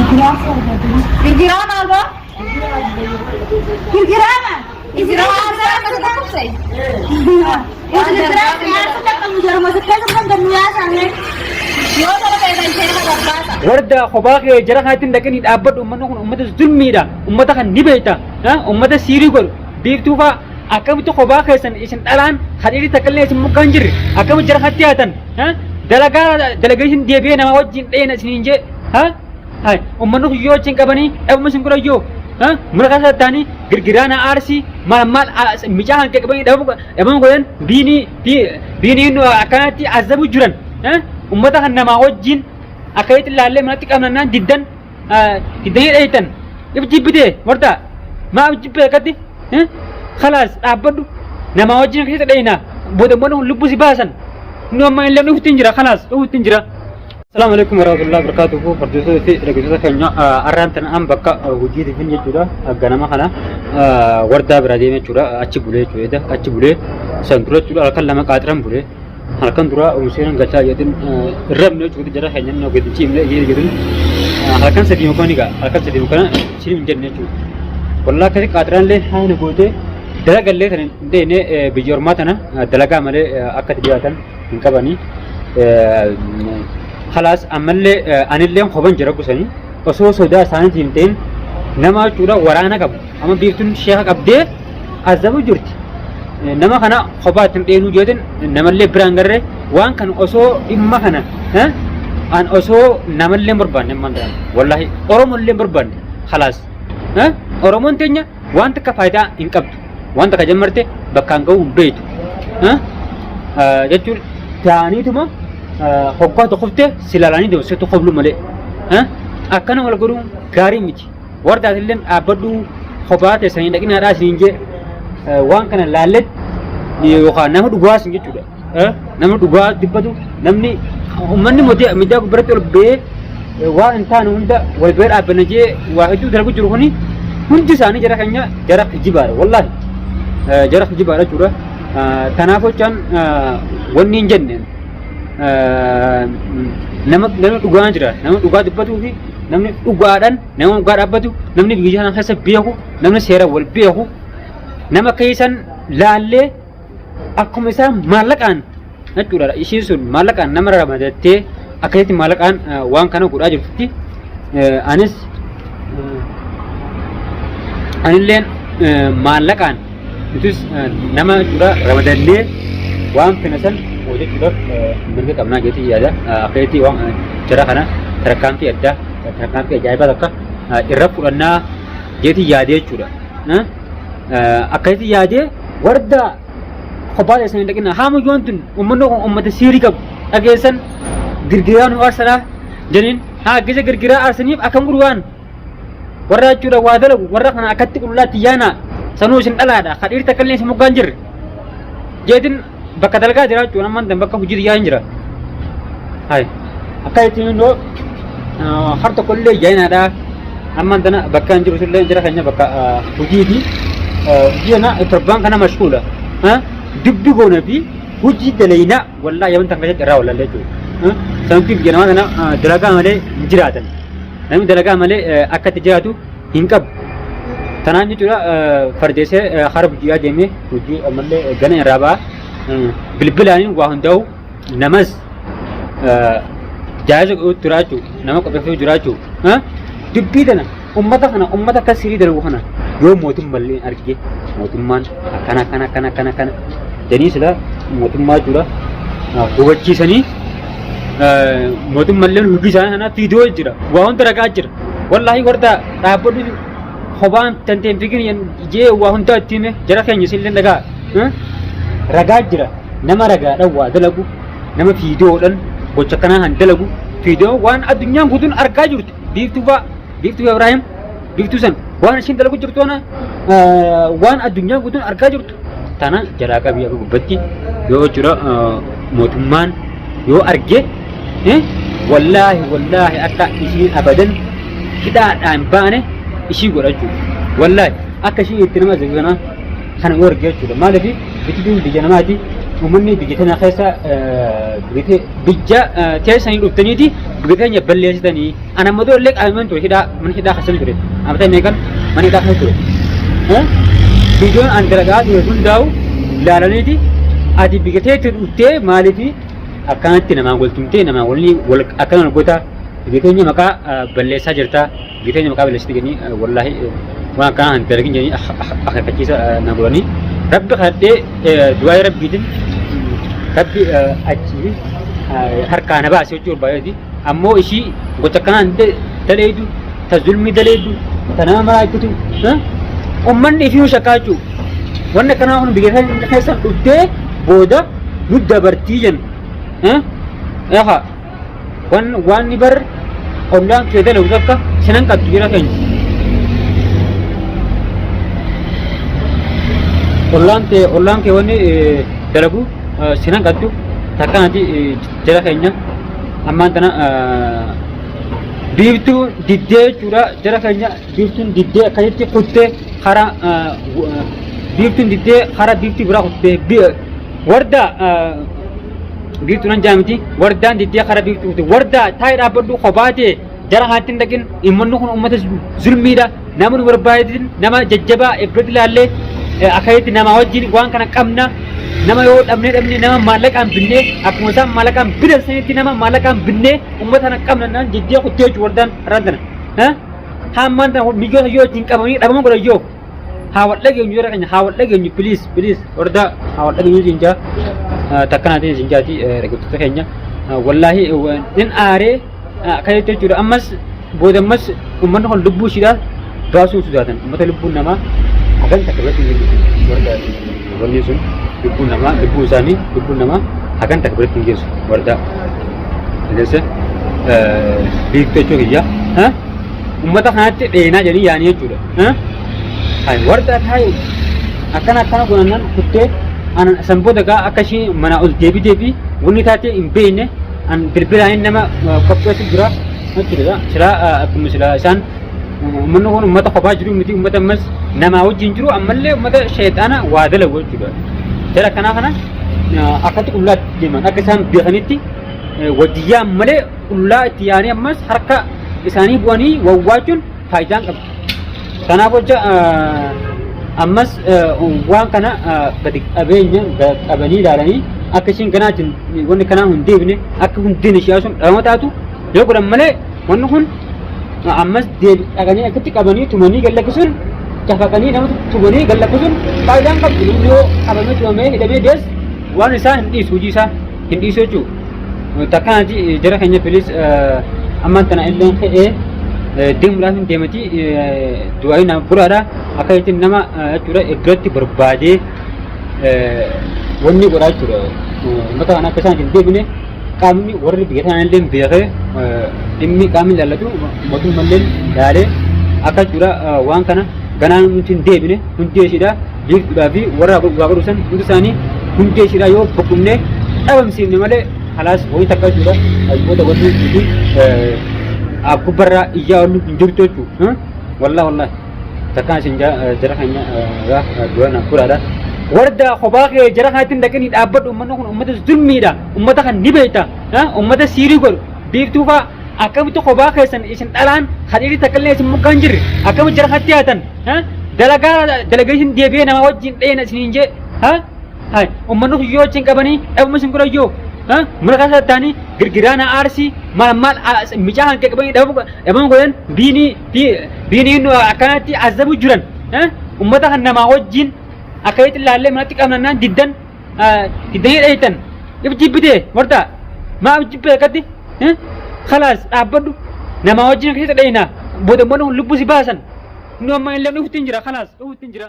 Girgirama apa? Girgirama. Girgirama apa sih? Girgirama ya sudah kamu jarum masuk ke sana dan biasa nih. Yo kalau kayak saya nggak biasa. Warda khobak jarak hatin dakin abad umat zulmi da umat kan nibeta umat siri gor bitu fa akam tu khobak san isin talan hadiri takalle isin mukanjir akam jarak hatiatan delegation dia be nama wajin dena sininje hai ummanu yo cinkabani musim kuro yo mereka satani girgirana arsi mal mijahan ke kabani dabu golen bini no akanati azabu juran ummata kan nama wajin akayit lalle manatik amna jiddan hidayat aitan ibjibde warta ma ibjibbe kati خلاص abadu nama wajin kita dena bodo bodo lubusi basan no ma illa no tinjira خلاص او tinjira السلام عليكم ورحمة الله وبركاته فردوسو في رجوزة كنيا أرانتنا أم بكا وجود في نجورا غنما خلا وردا برادي من جورا أشي بولي جويدا أشي بولي سندرا جورا أكل لما كاترام بولي هلكن درا ومسيرن غچا يدين رب نجود جرا هنن نو غدي چيم له يدين هلكن سدي مكانيغا هلكن سدي مكان چيم جن نجو والله كري كاتران له هاي نغوتي دلا گله تن دينه بيجورماتنا دلغا مله اكت بياتن انكباني خلاص أملي أنا اللي هم خبرن جرا كوساني كسو سودا سانة تيمتين نما چورا ورانا كاب أما بيرتون شيخ أبدي أزابو جورتي نما خنا خبات تنتينو جودن نما اللي برانغره وان كان أسو إما خنا أن أسو نما اللي مربان نمان ده والله أورم اللي مربان خلاص أورمون تينيا وان تكفايدا إنكبت وان تكجمرته بكانغو بيت جتول تاني توما hokka to khufte silalani de se to khoblu male akana wal guru gari miti warda dillen abadu khobate sani dagina da sinje wan kana lalet ni waxa namu dugwa sinje tuda namu dugwa dibbadu namni ummanni modi midda baratul be wa intanu hunda wal ber abnaje wahidu dargu jurhuni hundi sani jara kanya jara jibara wallahi jara jibara tuda tanafochan wonni jenne nama dhugaa jira nama dhugaa dubbatu fi namni dhugaadhaan nama dhugaa dhaabbatu namni biyya kana keessa beeku namni seera wal beeku nama keessan laallee akkuma isaa maallaqaan jechuudha ishiin sun maallaqaan nama ramadattee akkasitti maallaqaan waan kana godhaa jirtutti anilleen maallaqaan nutis nama jechuudha ramadallee waan finasan وجد كده من كده كمان جيتي يادا أكيدتي وان جرا خنا تركانتي أدا تركانتي جايبا دكا إرف أنا جيتي يادي كده أكيدتي يادي وردا خبار إسمه لكن هم يوانتون أمة سيري كب أكيسن غرغران وارسلا جنين أكيسن غرغران أرسنيب أكم غروان وردا كده وادل وردا خنا أكيدتي كلها تيانا سنوشن ألادا خدير تكلين سمو غانجر جيتين bakka dalgaa jira jechuun amman dan bakka hojii yaa jira hay akka ittiin no har tokko illee yaayinaadha amman dana bakka hin jiru illee jira kanya bakka hojiiti hojii torbaan kana mashkuula dubbi goona fi hojii dalayna wallahi yaman tan gajeet irraa wallahi jechuudha sanfiif jedhama kana dalagaa malee hin jiraatan namni dalagaa malee akka itti jiraatu hin qabu tanaan jechuudha fardeessee hara hojii deemee hojii ammallee gana irraa ba'a bilbilaani waa hunda'u namas jaaza turachu nama qophee jirachu dubbii dana ummata akka sirii darbu kana yoo mootummaan argee mootummaan kana janii sila mootummaa jira hubachiisanii mootummaan hubbii isaanii kana fiidoo jira waa hunda ragaa jira wallahi warda dhaabbatu hobaan tanteen fikirin jee waa hunda ittiin jara keenya sillee dhagaa ragaa jira nama ragaadhaan waa dalagu nama fiidoodhaan gocha kanaa han dalagu fiidoo waan addunyaan guutuun argaa jirtu biiftuu Ibrahim biiftuu san waan ishiin dalagu jirtu waan addunyaan guutuun argaa jirtu tana jalaa qabii akka gubbatti yoo jira mootummaan yoo arge wallaahi akka ishiin abadan hidhaadhaan baane ishii godhachuu wallaahi akka ishii itti nama zagana kana yoo arge jechuudha maaliif bitiduun biyya namaati uummanni biyya tana keessa biyya teessanii dhuftaniiti بيتني بليش تاني أنا ما دول لك أمن تو هدا من هدا خسر تري أما تاني كان من هدا خسر تري ها بيجون عن درجات يكون داو لا رنيتي أدي بيجتة تروتة مالتي أكان تنما قلتم تنما ولي ولك أكان نقطة بيتني مكا بليش سجرتا بيتني مكا بليش تجني والله وأنا كان عن درجين جني أخر كتير نقولني رب خدي دعاء رب جدًا ربي أجيب harkaan baasee jechuun baay'eeti ammoo ishii gocha kanaan daleedu ta zulmi daleedu ta nama maraachutu ummanni ifii shakkaa jechuudha wanna kanaa kun biyya keessa dhuftee booda nu dabartii jenna yaha waan ni bar ollaan kee dalagu akka sinan qabdu jira keenya ollaan kee wanni dalagu sinan qabdu takkan nanti jara kayaknya aman tanah biru didde cura jara kayaknya biru didde kayaknya kutte hara biru didde hara biru berapa kutte warda biru nan jamiti warda didde hara biru kutte warda thai apa tu khobate jara hatin dakin iman nukun umat zulmida namun berbaikin nama jajaba ibrahim lalle akhirnya nama wajin uang kana kamna nama yo damne nama malakan binne akuma sa malakan bidan saniti nama malakan binne ummata na kamna nan jiddiya ku teju wardan radana ha man ta mijo yo tin kamani dabama ko yo ha wadda ge nyura kanya ha wadda ge nyu please warda ha wadda ge nyu jinja takana tin jinja ti regutu kanya wallahi din are kay teju ammas bodan mas umman ko lubbu shida basu sudatan ummata lubbu nama akan takabati warda wani sun dubbu nama akan tak bertinggi warda jadi bikto juga ya umat hati dena jadi yani juga hai warda hai akan gunakan kutte an sampo daga akashi mana ul debi wuni tate imbene an birbirain nama kopto segera tidak sila aku misla san menurut umat apa juru miti umat emas nama wajin juru amalle umat syaitan wadala juga jara kana akati ulat diman akasan bihaniti wadiya male ulat tiani amas harka isani buani wawajun faidan kana boja amas wan kana badik abenya abani darani akashin kana tin wonni kana hunde bine akun din shiasun ramatatu yoguram male wonnun amas de agani akati kabani tumani galakusun cafakani nama tumani galakusun faidan kab dulu abami tumame hidabe des wan isa hindi soju takkan ji jara hanya please aman tanah ilmu ke tim langsung demati dua ini pura akai tin nama cura egret berbade wonni gora cura maka anak kesan jindi bine kami warri biasa nandem biasa dimmi kami lalatu motul mandel dare akai cura wan kana ganan mutin debine hunde sida dik babi warra urusan urusani hunde sida yo pokumne abam sin male halas woi takka cura ayo da wadi di aku berra iya lu njurto cu wallah takkan sinja jarahnya dua nakur ada warda khobake jarahatin dakan abad ummat zulmi da ummat kan nibeta ummat sirigor biftufa akam itu khobake san isin talan hadiri takalle isin mukanjir akam jarahatiatan delegation dia be nama wajin dena sininje hai umman yo cengkabani abu mesin kuro yo mereka tani gergirana arsi mal mijahan ke kabani dabu emang goyen bini no akanati azabu juran ummata kan nama wajin akayit lalle manati kamna diddan aitan ibjibide warta ma ibjibe kati khalas abadu nama wajin kita dena bodo mono lubu sibasan no ma illa no tinjira khalas tinjira